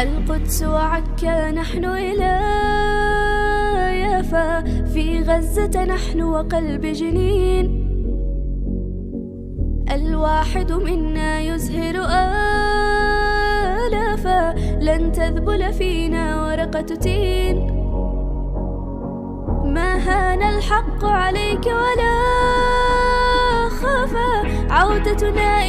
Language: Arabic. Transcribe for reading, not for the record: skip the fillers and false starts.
القدس وعكا نحن إلى يافا، في غزة نحن وقلب جنين. الواحد منا يزهر آلافا، لن تذبل فينا ورقة تين. ما هان الحق عليك ولا خافا، عودتنا